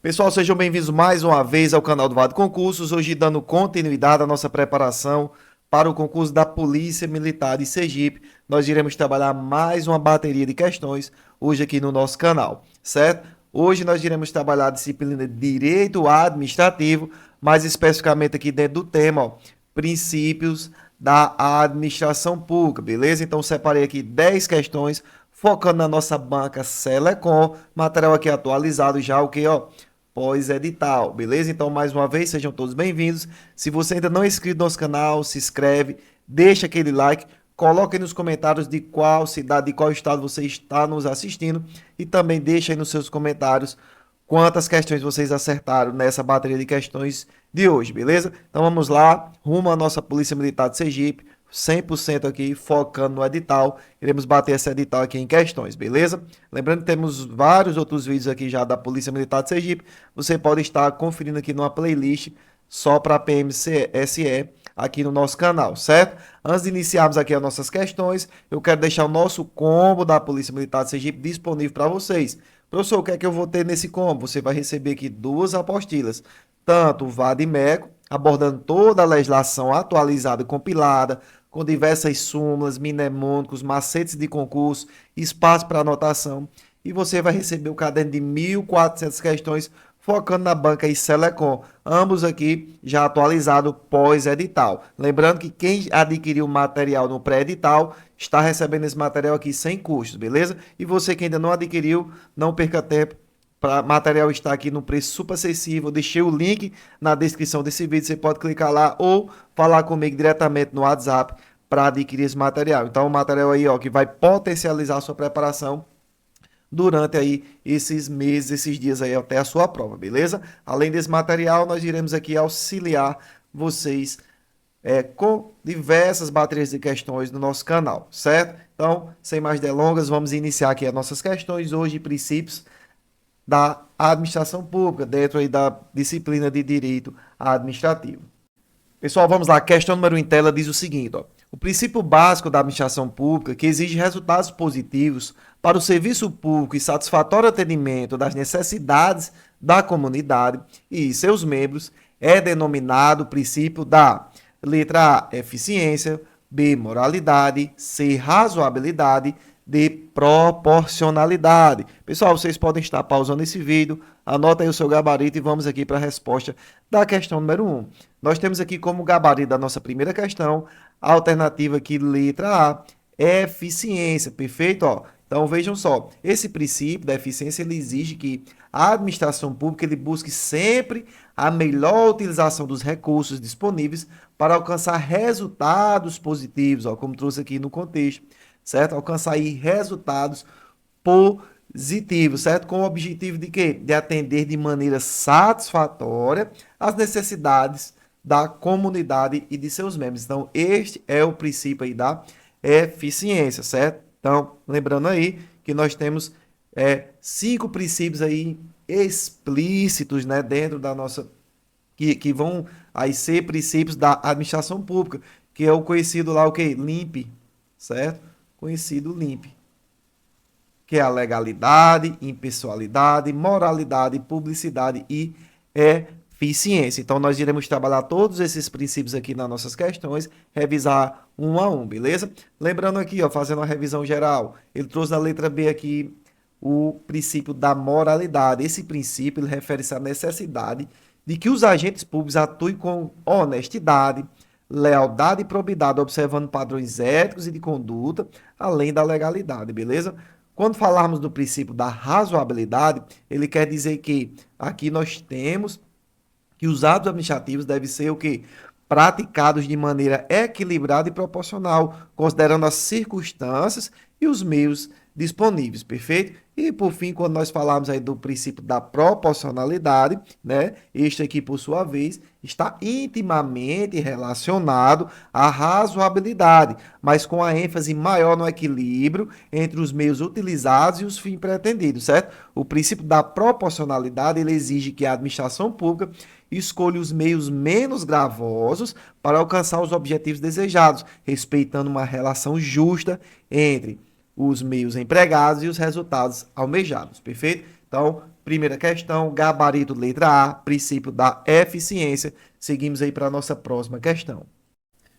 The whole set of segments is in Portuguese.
Pessoal, sejam bem-vindos mais uma vez ao canal do Vado Concursos, hoje dando continuidade à nossa preparação para o concurso da Polícia Militar de Sergipe. Nós iremos trabalhar mais uma bateria de questões hoje aqui no nosso canal, certo? Hoje nós iremos trabalhar a disciplina de Direito Administrativo, mais especificamente aqui dentro do tema, princípios da administração pública, beleza? Então separei aqui 10 questões, focando na nossa banca Selecom, material aqui atualizado já, o que, pós-edital, beleza? Então, mais uma vez, sejam todos bem-vindos. Se você ainda não é inscrito no nosso canal, se inscreve, deixa aquele like, coloque aí nos comentários de qual cidade, de qual estado você está nos assistindo e também deixa aí nos seus comentários quantas questões vocês acertaram nessa bateria de questões de hoje, beleza? Então, vamos lá, rumo à nossa Polícia Militar de Sergipe, 100% aqui, focando no edital. Iremos bater esse edital aqui em questões, beleza? Lembrando que temos vários outros vídeos aqui já da Polícia Militar de Sergipe. Você pode estar conferindo aqui numa playlist só para PMCSE aqui no nosso canal, certo? Antes de iniciarmos aqui as nossas questões, eu quero deixar o nosso combo da Polícia Militar de Sergipe disponível para vocês. Professor, o que é que eu vou ter nesse combo? Você vai receber aqui duas apostilas, tanto o VAD-MECO, abordando toda a legislação atualizada e compilada, com diversas súmulas, mnemônicos, macetes de concurso, espaço para anotação. E você vai receber o caderno de 1.400 questões, focando na banca e Selecom. Ambos aqui já atualizado pós-edital. Lembrando que quem adquiriu o material no pré-edital está recebendo esse material aqui sem custos, beleza? E você que ainda não adquiriu, não perca tempo. O material está aqui no preço super acessível. Deixei o link na descrição desse vídeo. Você pode clicar lá ou falar comigo diretamente no WhatsApp para adquirir esse material. Então, o material aí, que vai potencializar a sua preparação durante aí esses meses, esses dias aí até a sua prova, beleza? Além desse material, nós iremos aqui auxiliar vocês com diversas baterias de questões no nosso canal, certo? Então, sem mais delongas, vamos iniciar aqui as nossas questões hoje, princípios da administração pública, dentro aí da disciplina de Direito Administrativo. Pessoal, vamos lá. A questão número 1 em tela diz o seguinte, o princípio básico da administração pública, que exige resultados positivos para o serviço público e satisfatório atendimento das necessidades da comunidade e seus membros, é denominado princípio da letra A, eficiência, B, moralidade, C, razoabilidade, de proporcionalidade. Pessoal, vocês podem estar pausando esse vídeo, anota aí o seu gabarito e vamos aqui para a resposta da questão número 1. Nós temos aqui como gabarito da nossa primeira questão, a alternativa aqui, letra A, eficiência, perfeito? Então, vejam só, esse princípio da eficiência, ele exige que a administração pública ele busque sempre a melhor utilização dos recursos disponíveis para alcançar resultados positivos, como trouxe aqui no contexto, certo? Alcançar aí resultados positivos, certo? Com o objetivo de quê? De atender de maneira satisfatória as necessidades da comunidade e de seus membros. Então, este é o princípio aí da eficiência, certo? Então, lembrando aí que nós temos 5 princípios aí explícitos, né, dentro da nossa que vão aí ser princípios da administração pública, que é o conhecido lá o quê? LIMP, certo? Conhecido LIMP, que é a legalidade, impessoalidade, moralidade, publicidade e eficiência. Então, nós iremos trabalhar todos esses princípios aqui nas nossas questões, revisar um a um, beleza? Lembrando aqui, fazendo uma revisão geral, ele trouxe na letra B aqui o princípio da moralidade. Esse princípio ele refere-se à necessidade de que os agentes públicos atuem com honestidade, lealdade e probidade, observando padrões éticos e de conduta, além da legalidade, beleza? Quando falarmos do princípio da razoabilidade, ele quer dizer que aqui nós temos que os atos administrativos devem ser o quê? Praticados de maneira equilibrada e proporcional, considerando as circunstâncias e os meios disponíveis, perfeito? E por fim, quando nós falarmos aí do princípio da proporcionalidade, né? Este aqui, por sua vez, está intimamente relacionado à razoabilidade, mas com a ênfase maior no equilíbrio entre os meios utilizados e os fins pretendidos, certo? O princípio da proporcionalidade, ele exige que a administração pública escolha os meios menos gravosos para alcançar os objetivos desejados, respeitando uma relação justa entre os meios empregados e os resultados almejados, perfeito? Então, primeira questão, gabarito letra A, princípio da eficiência. Seguimos aí para a nossa próxima questão.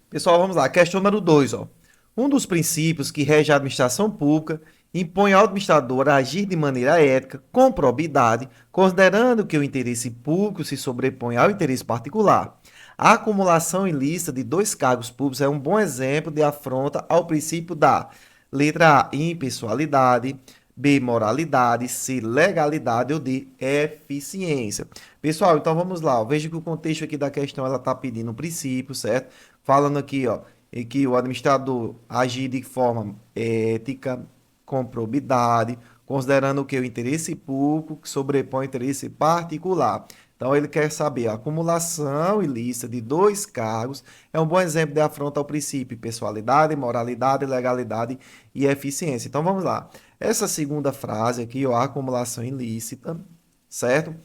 Pessoal, vamos lá. Questão número 2, ó. Um dos princípios que rege a administração pública impõe ao administrador a agir de maneira ética, com probidade, considerando que o interesse público se sobrepõe ao interesse particular. A acumulação ilícita de dois cargos públicos é um bom exemplo de afronta ao princípio da letra A, impessoalidade, B, moralidade, C, legalidade ou D, eficiência. Pessoal, então vamos lá. Veja que o contexto aqui da questão ela está pedindo um princípio, certo? Falando aqui, ó, em que o administrador agir de forma ética, com probidade, considerando que o interesse público que sobrepõe o interesse particular. Então, ele quer saber a acumulação ilícita de dois cargos é um bom exemplo de afronta ao princípio pessoalidade, moralidade, legalidade e eficiência. Então, vamos lá. Essa segunda frase aqui, ó, a acumulação ilícita, certo?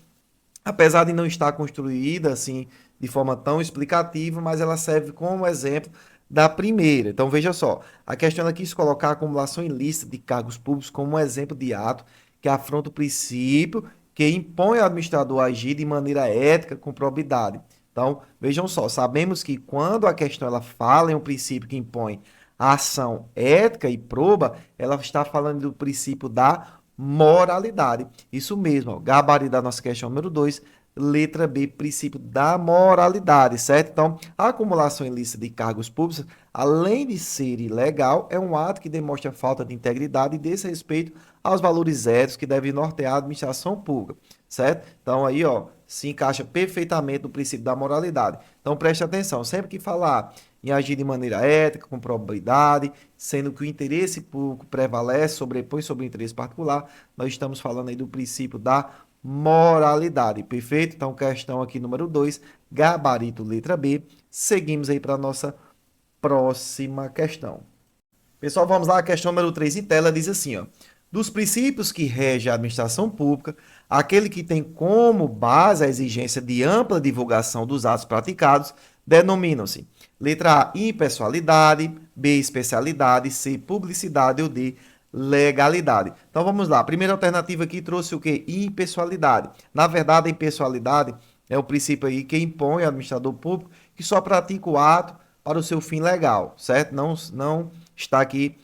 Apesar de não estar construída assim de forma tão explicativa, mas ela serve como exemplo da primeira. Então veja só, a questão aqui quis colocar a acumulação ilícita de cargos públicos como um exemplo de ato que afronta o princípio que impõe ao administrador a agir de maneira ética com probidade. Então vejam só, sabemos que quando a questão ela fala em um princípio que impõe a ação ética e proba, ela está falando do princípio da moralidade. Isso mesmo, ó, gabarito da nossa questão número 2, letra B, princípio da moralidade, certo? Então, a acumulação ilícita de cargos públicos, além de ser ilegal, é um ato que demonstra falta de integridade e desrespeito aos valores éticos que devem nortear a administração pública, certo? Então, aí, ó, se encaixa perfeitamente no princípio da moralidade. Então, preste atenção, sempre que falar em agir de maneira ética, com probidade, sendo que o interesse público prevalece, sobrepõe sobre o interesse particular, nós estamos falando aí do princípio da moralidade, perfeito? Então, questão aqui número 2, gabarito letra B. Seguimos aí para a nossa próxima questão. Pessoal, vamos lá, a questão número 3 em tela diz assim, ó. Dos princípios que regem a administração pública, aquele que tem como base a exigência de ampla divulgação dos atos praticados denominam-se letra A, impessoalidade, B, especialidade, C, publicidade ou D, legalidade. Então vamos lá. A primeira alternativa aqui trouxe o que? Impessoalidade. Na verdade, a impessoalidade é o princípio aí que impõe ao administrador público que só pratica o ato para o seu fim legal, certo? Não está aqui,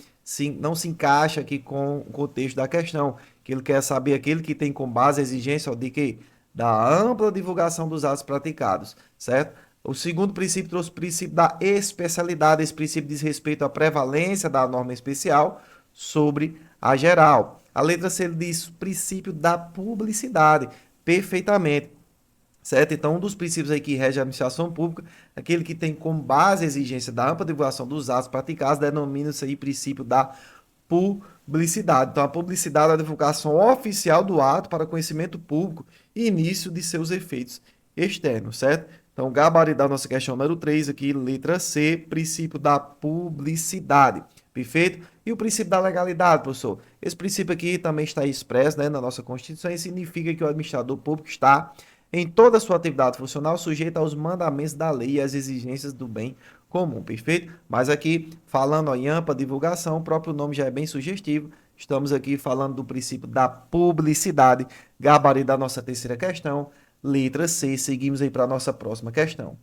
não se encaixa aqui com o contexto da questão, que ele quer saber aquele que tem como base a exigência de que da ampla divulgação dos atos praticados, certo? O segundo princípio trouxe o princípio da especialidade. Esse princípio diz respeito à prevalência da norma especial sobre a geral. A letra C diz princípio da publicidade, perfeitamente. Certo? Então, um dos princípios aí que rege a administração pública, aquele que tem como base a exigência da ampla divulgação dos atos praticados, denomina-se aí princípio da publicidade. Então, a publicidade é a divulgação oficial do ato para conhecimento público e início de seus efeitos externos, certo? Então, o gabarito da nossa questão número 3 aqui, letra C, princípio da publicidade. Perfeito? E o princípio da legalidade, professor? Esse princípio aqui também está expresso, né, na nossa Constituição e significa que o administrador público está em toda a sua atividade funcional, sujeita aos mandamentos da lei e às exigências do bem comum, perfeito? Mas aqui, falando em ampla divulgação, o próprio nome já é bem sugestivo. Estamos aqui falando do princípio da publicidade, gabarito da nossa terceira questão, letra C. Seguimos aí para a nossa próxima questão.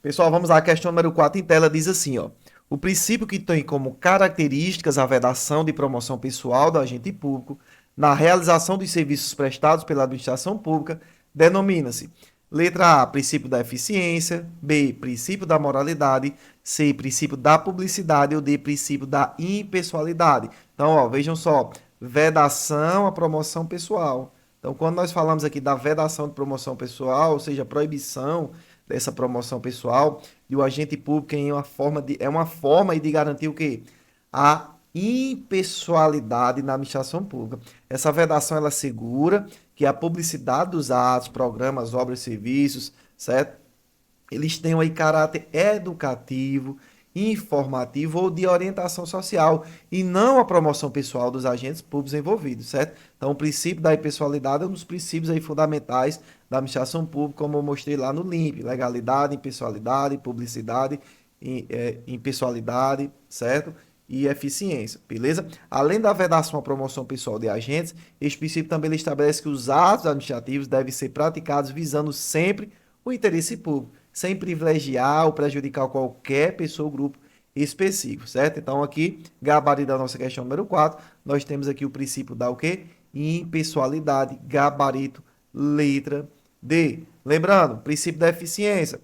Pessoal, vamos lá, a questão número 4 em tela diz assim, ó. O princípio que tem como características a vedação de promoção pessoal do agente público na realização dos serviços prestados pela administração pública denomina-se letra A, princípio da eficiência, B, princípio da moralidade, C, princípio da publicidade ou D, princípio da impessoalidade. Então, ó, vejam só, vedação à promoção pessoal. Então, quando nós falamos aqui da vedação de promoção pessoal, ou seja, proibição dessa promoção pessoal, e o agente público é uma forma de garantir o quê? A impessoalidade na administração pública. Essa vedação ela assegura que a publicidade dos atos, programas, obras e serviços, certo? Eles tenham aí caráter educativo, informativo ou de orientação social e não a promoção pessoal dos agentes públicos envolvidos, certo? Então, o princípio da impessoalidade é um dos princípios aí fundamentais da administração pública, como eu mostrei lá no LIMP, legalidade, impessoalidade, publicidade, impessoalidade, certo? e eficiência, beleza? Além da vedação à promoção pessoal de agentes, este princípio também ele estabelece que os atos administrativos devem ser praticados visando sempre o interesse público, sem privilegiar ou prejudicar qualquer pessoa ou grupo específico, certo? Então aqui, gabarito da nossa questão número 4, nós temos aqui o princípio da o quê? Impessoalidade, gabarito, letra D. Lembrando, princípio da eficiência,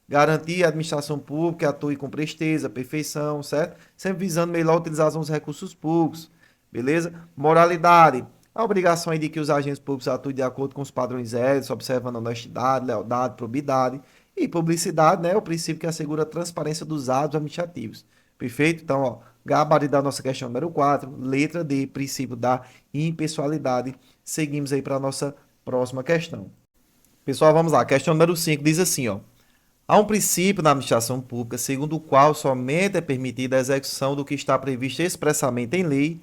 garantir a administração pública que atue com presteza, perfeição, certo? Sempre visando melhor utilização dos recursos públicos, beleza? Moralidade, a obrigação é de que os agentes públicos atuem de acordo com os padrões éticos, observando honestidade, lealdade, probidade. E publicidade, né, é o princípio que assegura a transparência dos atos administrativos. Perfeito? Então, ó, gabarito da nossa questão número 4, letra D, princípio da impessoalidade. Seguimos aí para a nossa próxima questão. Pessoal, vamos lá. Questão número 5 diz assim, ó. Há um princípio na administração pública segundo o qual somente é permitida a execução do que está previsto expressamente em lei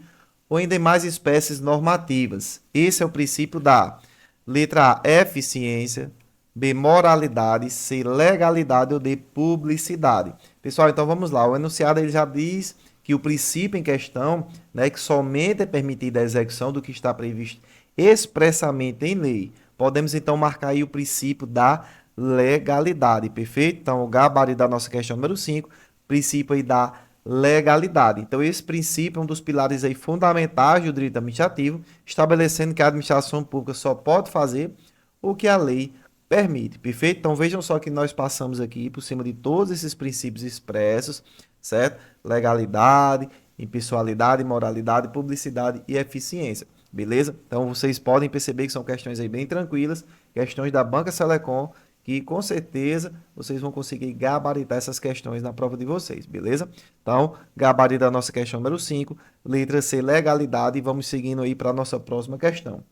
ou em demais espécies normativas. Esse é o princípio da letra A, eficiência, B, moralidade, C, legalidade ou D, publicidade. Pessoal, então vamos lá. O enunciado ele já diz que o princípio em questão, né, que somente é permitida a execução do que está previsto expressamente em lei. Podemos então marcar aí o princípio da legalidade, perfeito? Então, o gabarito da nossa questão número 5, princípio aí da legalidade. Então, esse princípio é um dos pilares aí fundamentais do direito administrativo, estabelecendo que a administração pública só pode fazer o que a lei permite, perfeito? Então, vejam só que nós passamos aqui por cima de todos esses princípios expressos, certo? Legalidade, impessoalidade, moralidade, publicidade e eficiência, beleza? Então, vocês podem perceber que são questões aí bem tranquilas, questões da Banca Selecom, que com certeza vocês vão conseguir gabaritar essas questões na prova de vocês, beleza? Então, gabarito da nossa questão número 5, letra C, legalidade, e vamos seguindo aí para a nossa próxima questão.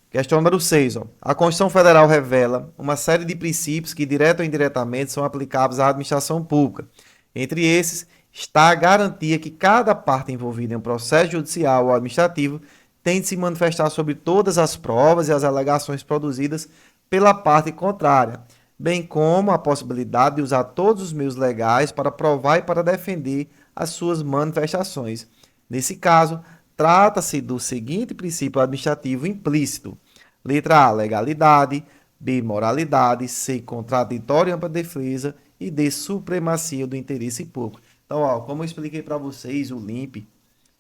Questão número 6. Ó. A Constituição Federal revela uma série de princípios que, direto ou indiretamente, são aplicáveis à administração pública. Entre esses, está a garantia que cada parte envolvida em um processo judicial ou administrativo tem de se manifestar sobre todas as provas e as alegações produzidas pela parte contrária, bem como a possibilidade de usar todos os meios legais para provar e para defender as suas manifestações. Nesse caso, trata-se do seguinte princípio administrativo implícito. Letra A, legalidade. B, moralidade. C, contraditório e ampla defesa. E D, supremacia do interesse público. Então, ó, como eu expliquei para vocês, o LIMP,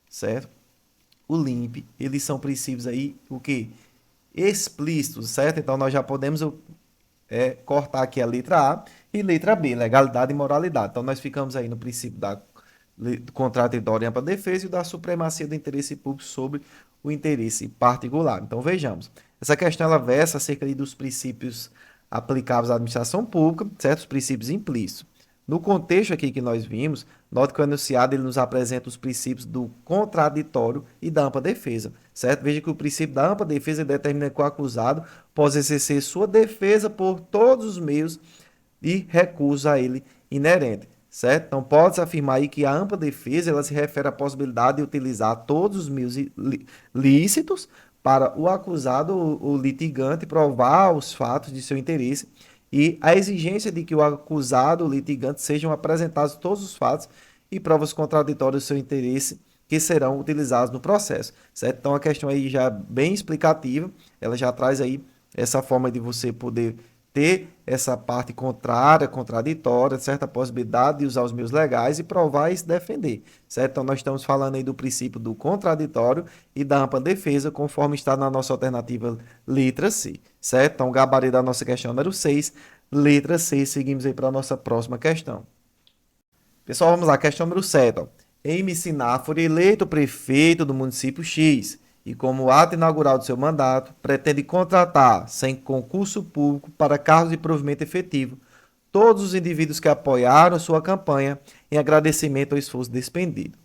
certo? O LIMP, eles são princípios aí, o quê? Explícitos, certo? Então, nós já podemos cortar aqui a letra A e letra B, legalidade e moralidade. Então, nós ficamos aí no princípio da contraditória e ampla defesa e da supremacia do interesse público sobre o interesse particular. Então, vejamos. Essa questão ela versa acerca dos princípios aplicáveis à administração pública, certos princípios implícitos. No contexto aqui que nós vimos, note que o enunciado ele nos apresenta os princípios do contraditório e da ampla defesa, certo? Veja que o princípio da ampla defesa determina que o acusado pode exercer sua defesa por todos os meios e recursos a ele inerente, certo? Então, pode-se afirmar aí que a ampla defesa ela se refere à possibilidade de utilizar todos os meios lícitos para o acusado, o litigante, provar os fatos de seu interesse e a exigência de que o acusado, o litigante, sejam apresentados todos os fatos e provas contraditórias do seu interesse que serão utilizados no processo, certo? Então, a questão aí já é bem explicativa, ela já traz aí essa forma de você poder ter essa parte contrária, contraditória, certa possibilidade de usar os meios legais e provar e se defender, certo? Então, nós estamos falando aí do princípio do contraditório e da ampla defesa, conforme está na nossa alternativa letra C, certo? Então, o gabarito da nossa questão número 6, letra C, seguimos aí para a nossa próxima questão. Pessoal, vamos lá, questão número 7, ó. Em Siná foi eleito prefeito do município X e, como ato inaugural do seu mandato, pretende contratar, sem concurso público, para cargos de provimento efetivo, todos os indivíduos que apoiaram sua campanha em agradecimento ao esforço despendido.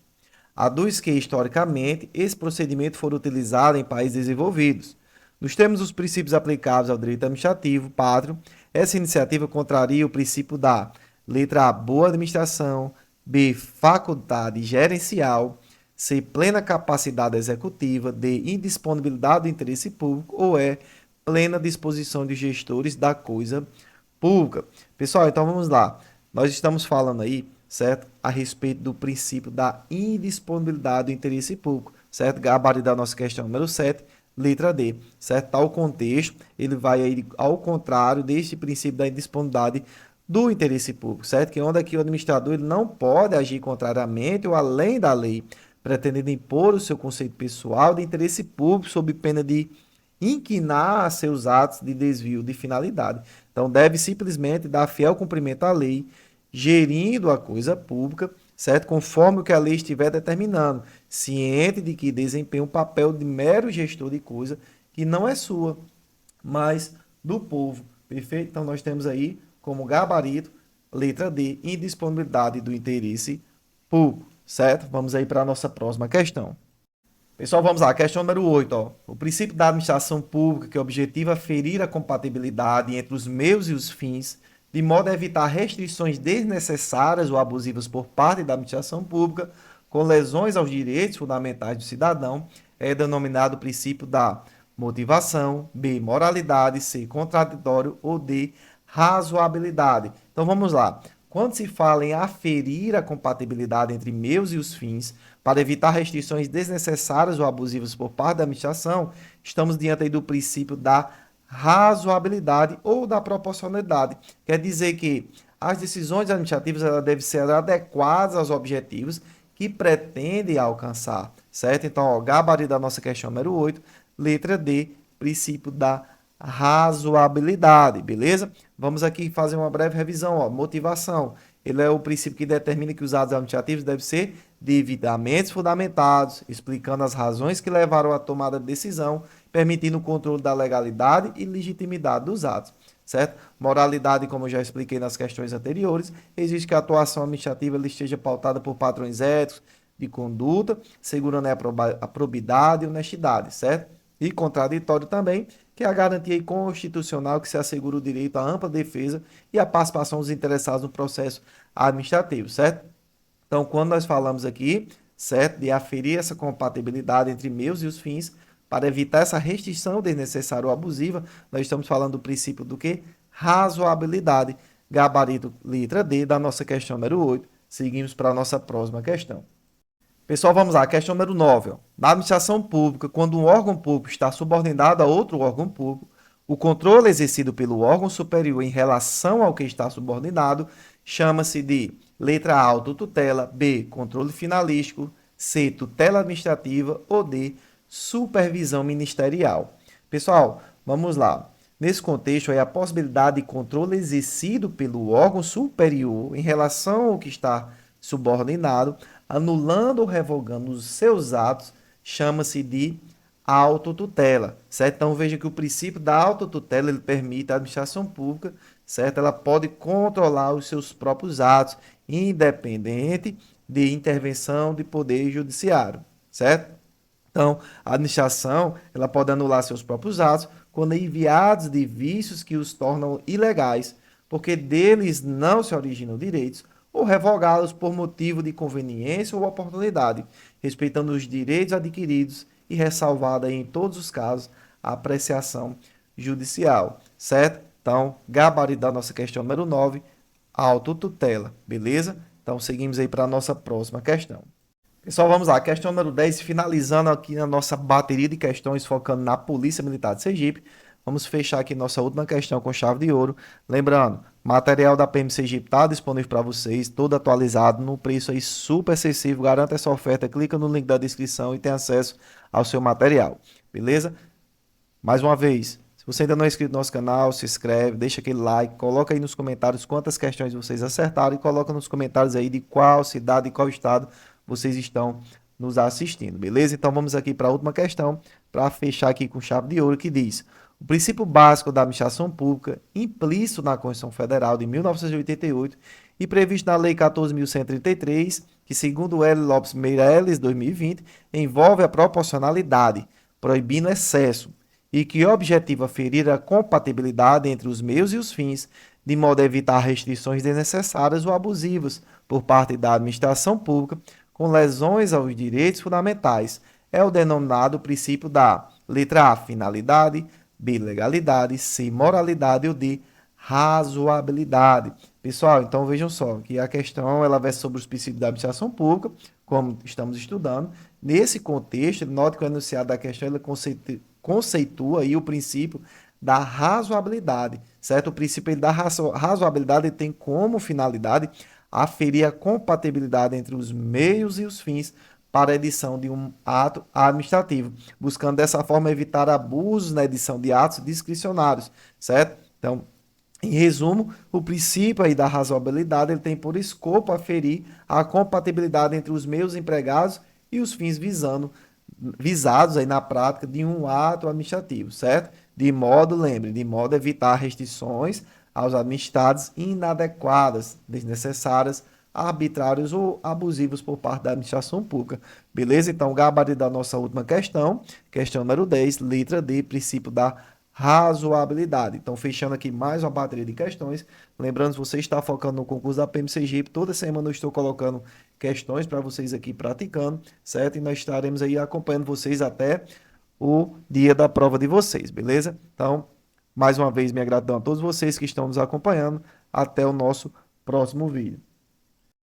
Aduz que, historicamente, esse procedimento foi utilizado em países desenvolvidos. Nos termos dos princípios aplicáveis ao direito administrativo pátrio, essa iniciativa contraria o princípio da letra A, boa administração, B, faculdade gerencial, C, plena capacidade executiva, D, indisponibilidade do interesse público ou E, plena disposição de gestores da coisa pública. Pessoal, então vamos lá. Nós estamos falando aí certo? A respeito do princípio da indisponibilidade do interesse público, certo? Gabarito da nossa questão número 7, letra D, certo? Tal contexto, ele vai aí ao contrário deste princípio da indisponibilidade do interesse público, certo? Que onde aqui o administrador ele não pode agir contrariamente ou além da lei, pretendendo impor o seu conceito pessoal de interesse público sob pena de inquinar a seus atos de desvio de finalidade. Então, deve simplesmente dar fiel cumprimento à lei, gerindo a coisa pública, certo? Conforme o que a lei estiver determinando, ciente de que desempenha um papel de mero gestor de coisa que não é sua, mas do povo. Perfeito? Então, nós temos aí como gabarito, letra D, indisponibilidade do interesse público, certo? Vamos aí para a nossa próxima questão. Pessoal, vamos lá. Questão número 8. Ó. O princípio da administração pública que objetiva ferir a compatibilidade entre os meios e os fins, de modo a evitar restrições desnecessárias ou abusivas por parte da administração pública, com lesões aos direitos fundamentais do cidadão, é denominado princípio da motivação, B, moralidade, C, contraditório ou D, razoabilidade. Então vamos lá. Quando se fala em aferir a compatibilidade entre meios e os fins, para evitar restrições desnecessárias ou abusivas por parte da administração, estamos diante aí do princípio da razoabilidade ou da proporcionalidade. Quer dizer que as decisões administrativas elas devem ser adequadas aos objetivos que pretendem alcançar, certo? Então, ó, gabarito da nossa questão número 8, letra D, princípio da razoabilidade, beleza? Vamos aqui fazer uma breve revisão, ó, motivação. Ele é o princípio que determina que os atos administrativos devem ser devidamente fundamentados, explicando as razões que levaram à tomada de decisão, permitindo o controle da legalidade e legitimidade dos atos, certo? Moralidade, como eu já expliquei nas questões anteriores, exige que a atuação administrativa esteja pautada por padrões éticos de conduta, segurando a probidade e honestidade, certo? E contraditório também, que é a garantia constitucional que se assegura o direito à ampla defesa e à participação dos interessados no processo administrativo, certo? Então, quando nós falamos aqui, certo, de aferir essa compatibilidade entre meios e os fins, para evitar essa restrição desnecessária ou abusiva, nós estamos falando do princípio do que? Razoabilidade. Gabarito letra D da nossa questão número 8. Seguimos para a nossa próxima questão. Pessoal, vamos lá. Questão número 9. Ó. Na administração pública, quando um órgão público está subordinado a outro órgão público, o controle exercido pelo órgão superior em relação ao que está subordinado chama-se de letra A, autotutela, B, controle finalístico, C, tutela administrativa ou D, supervisão ministerial. Pessoal, vamos lá. Nesse contexto, a possibilidade de controle exercido pelo órgão superior em relação ao que está subordinado, anulando ou revogando os seus atos, chama-se de autotutela, certo? Então veja que o princípio da autotutela ele permite à administração pública, certo? Ela pode controlar os seus próprios atos, independente de intervenção de poder judiciário, certo? Então, a administração ela pode anular seus próprios atos quando enviados de vícios que os tornam ilegais, porque deles não se originam direitos, ou revogá-los por motivo de conveniência ou oportunidade, respeitando os direitos adquiridos e ressalvada em todos os casos a apreciação judicial, certo? Então, gabarito da nossa questão número 9, autotutela, beleza? Então, seguimos aí para a nossa próxima questão. Pessoal, vamos lá. Questão número 10, finalizando aqui na nossa bateria de questões, focando na Polícia Militar de Sergipe. Vamos fechar aqui nossa última questão com chave de ouro. Lembrando, material da PM Sergipe está disponível para vocês, todo atualizado, num preço aí super acessível. Garanta essa oferta, clica no link da descrição e tem acesso ao seu material, beleza? Mais uma vez, se você ainda não é inscrito no nosso canal, se inscreve, deixa aquele like, coloca aí nos comentários quantas questões vocês acertaram e coloca nos comentários aí de qual cidade e qual estado vocês estão nos assistindo, beleza? Então vamos aqui para a última questão, para fechar aqui com chave de ouro, que diz: o princípio básico da administração pública, implícito na Constituição Federal de 1988 e previsto na Lei 14.133, que segundo L. Lopes Meirelles, 2020, envolve a proporcionalidade, proibindo excesso, e que objetiva ferir a compatibilidade entre os meios e os fins, de modo a evitar restrições desnecessárias ou abusivas por parte da administração pública, com lesões aos direitos fundamentais, é o denominado princípio da letra A, finalidade, B, legalidade, C, moralidade ou D, razoabilidade. Pessoal, então vejam só que a questão ela vai sobre os princípios da administração pública, como estamos estudando. Nesse contexto, note que o enunciado da questão ele conceitua aí o princípio da razoabilidade, certo? O princípio da razoabilidade tem como finalidade aferir a compatibilidade entre os meios e os fins para a edição de um ato administrativo, buscando dessa forma evitar abusos na edição de atos discricionários, certo? Então, em resumo, o princípio aí da razoabilidade ele tem por escopo aferir a compatibilidade entre os meios empregados e os fins visados aí na prática de um ato administrativo, certo? De modo, lembre, de modo a evitar restrições aos administrados inadequadas, desnecessárias, arbitrários ou abusivos por parte da administração pública. Beleza? Então, gabarito da nossa última questão número 10, letra D, princípio da razoabilidade. Então, fechando aqui mais uma bateria de questões. Lembrando, se você está focando no concurso da PM Sergipe, toda semana eu estou colocando questões para vocês aqui praticando, certo? E nós estaremos aí acompanhando vocês até o dia da prova de vocês, beleza? Então, mais uma vez, minha gratidão a todos vocês que estão nos acompanhando. Até o nosso próximo vídeo.